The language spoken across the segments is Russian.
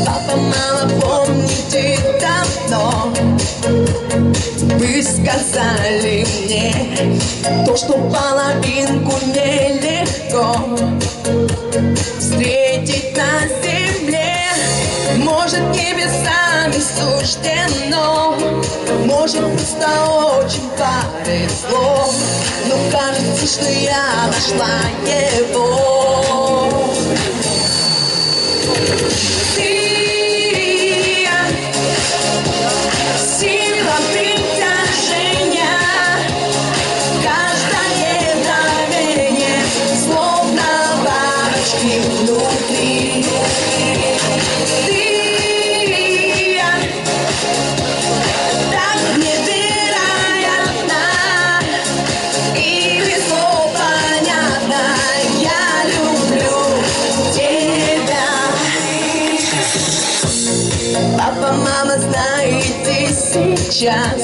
Папа, мама, помните давно вы сказали мне то, что половинку нелегко встретить на земле. Может, небесами суждено, может, просто очень повезло, но кажется, что я нашла его. Сила притяжения, каждое мгновение, словно бабочки внутри. Ты так невероятна, и весло понятно, я люблю тебя. Папа, мама, знаете, сейчас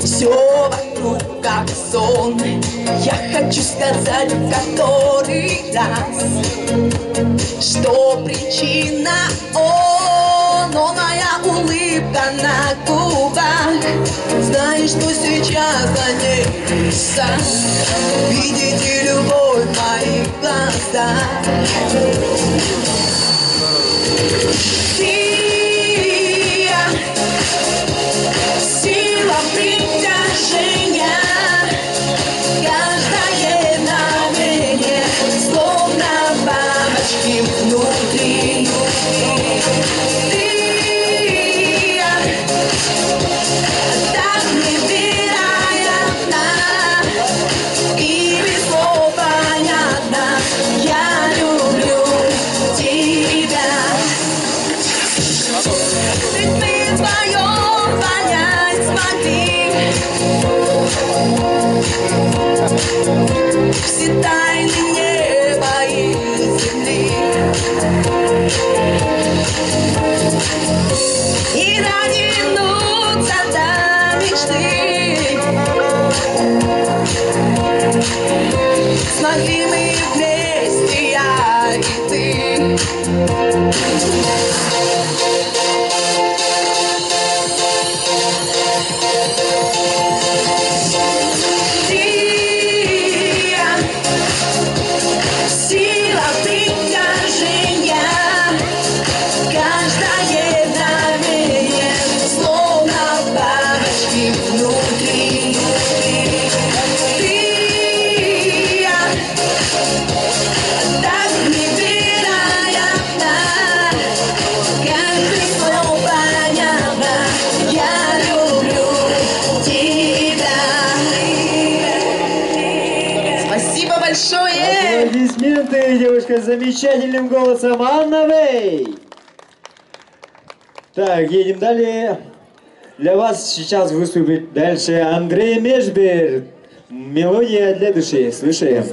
все вокруг как сон. Я хочу сказать в который раз, что причина он, но моя улыбка на губах. Знаешь, что сейчас за ней? Видите, любовь моя. глаза. Сила, сила притяжения, каждое мгновение, словно бабочки внутри. Ты так невероятна и без слов понятно. Я люблю тебя. Ведь мы вдвоем понять смогли все тайны неба и земли. И дотянуться до мечты смогли мы вместе, я и ты. Сила притяжения, каждое мгновение, словно бабочки внутри. Ты так невероятна, как без слов понятно. Я люблю тебя. Спасибо большое! Аплодисменты, девушка с замечательным голосом Анна Вэй. Так, едем далее. Для вас сейчас выступит дальше Андрей Межбер. Мелодия для души. Слушаем.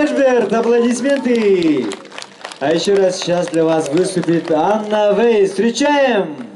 Межберт, аплодисменты! А еще раз сейчас для вас выступит Анна Вей. Встречаем!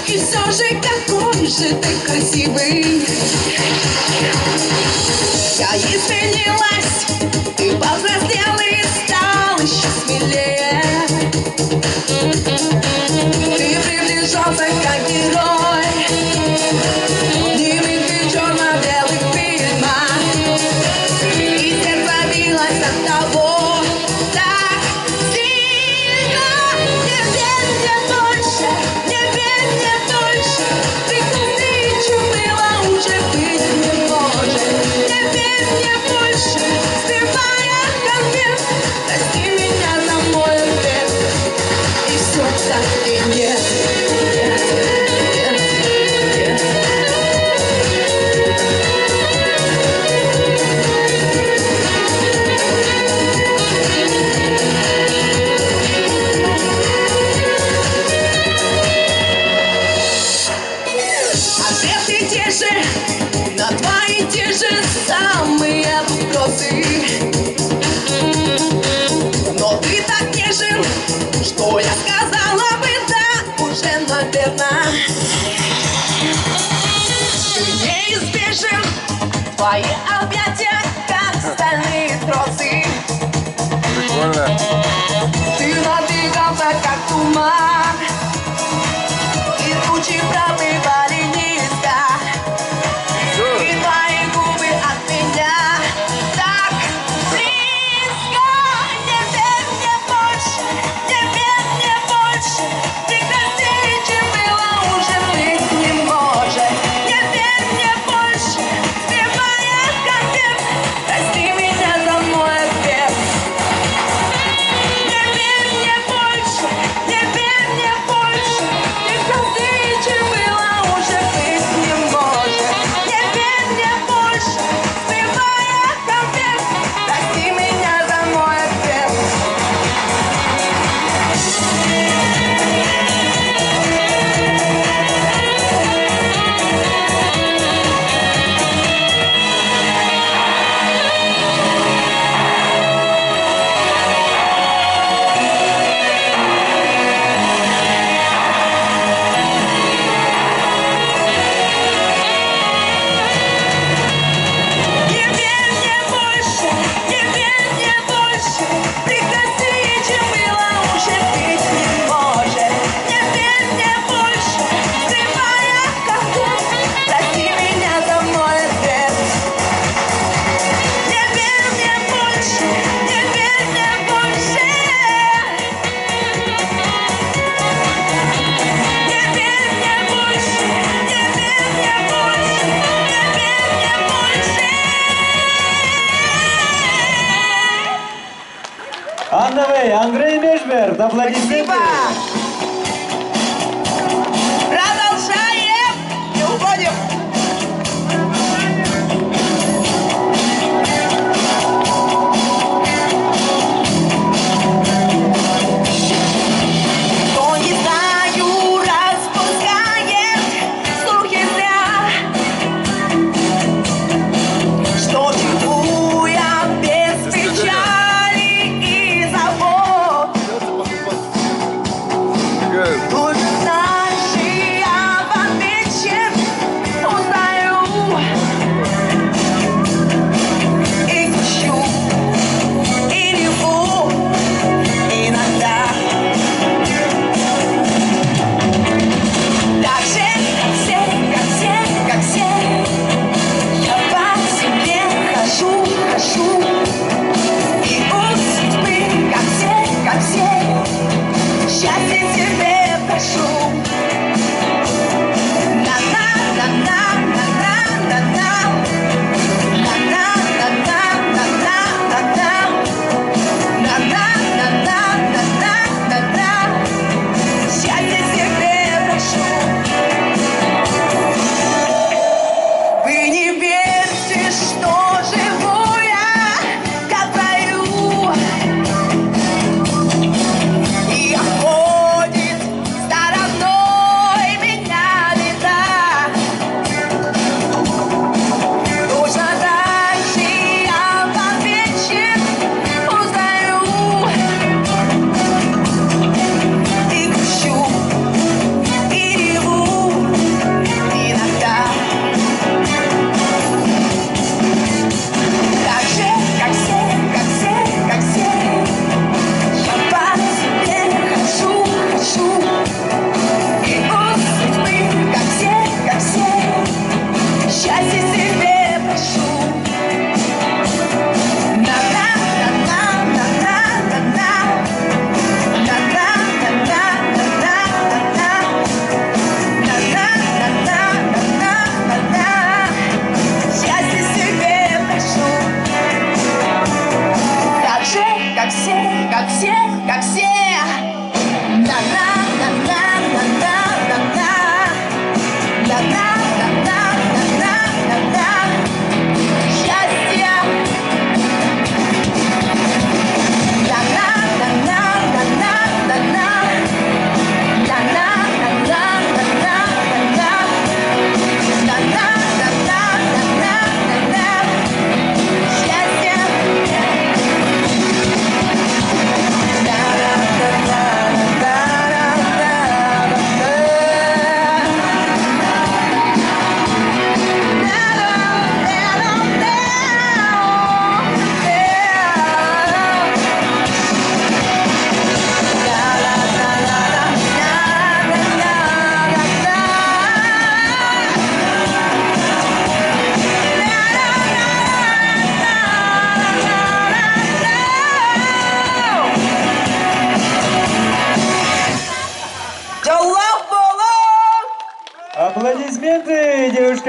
И все же какой же ты красивый. Я изменилась, ты повзрослел и стал еще смелее. Ты приближался как герой, снимет ты черно-белых фильмах, и сердце билось от того так сильно. Не верь мне больше, не верь мне больше, прекрасней, чем было, уже быть не может. Не верь мне больше, сбивая конверт, прости меня за мой ответ. И все так и нет, нет, нет, нет. Ответы те же, на твои те же самые вопросы. Но ты так нежен, что я сказала бы да, уже наверно. Ты неизбежен, твои объятия, как стальные тросы. Прикольно. Ты надвигался, как туман, и тучи проплывали низко. И твои губы от меня так близко. Не верь мне больше, не верь мне больше, прекрасней, чем было, уже быть не может. Не верь мне больше, сбивая конверт, прости меня за мой ответ. Не верь мне больше, не верь мне больше, прекрасней, чем было, уже быть не может. Не верь мне больше, сбивая конверт, прости меня за мой ответ. Не верь мне больше, не верь мне больше, прекрасней, чем было, уже быть не может. Не верь мне больше, сбивая конверт, прости меня за мой ответ. Не верь мне больше, не верь мне больше. Не верь мне больше, не верь мне больше, не верь мне больше. Анна Вей, Андрей Межберт, аплодисменты! Спасибо. Продолжаем и уходим. Кто не знаю, распускает слухи зря, что живу я без печали и забот.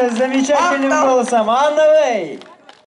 девушка с замечательным голосом Анна Вэй.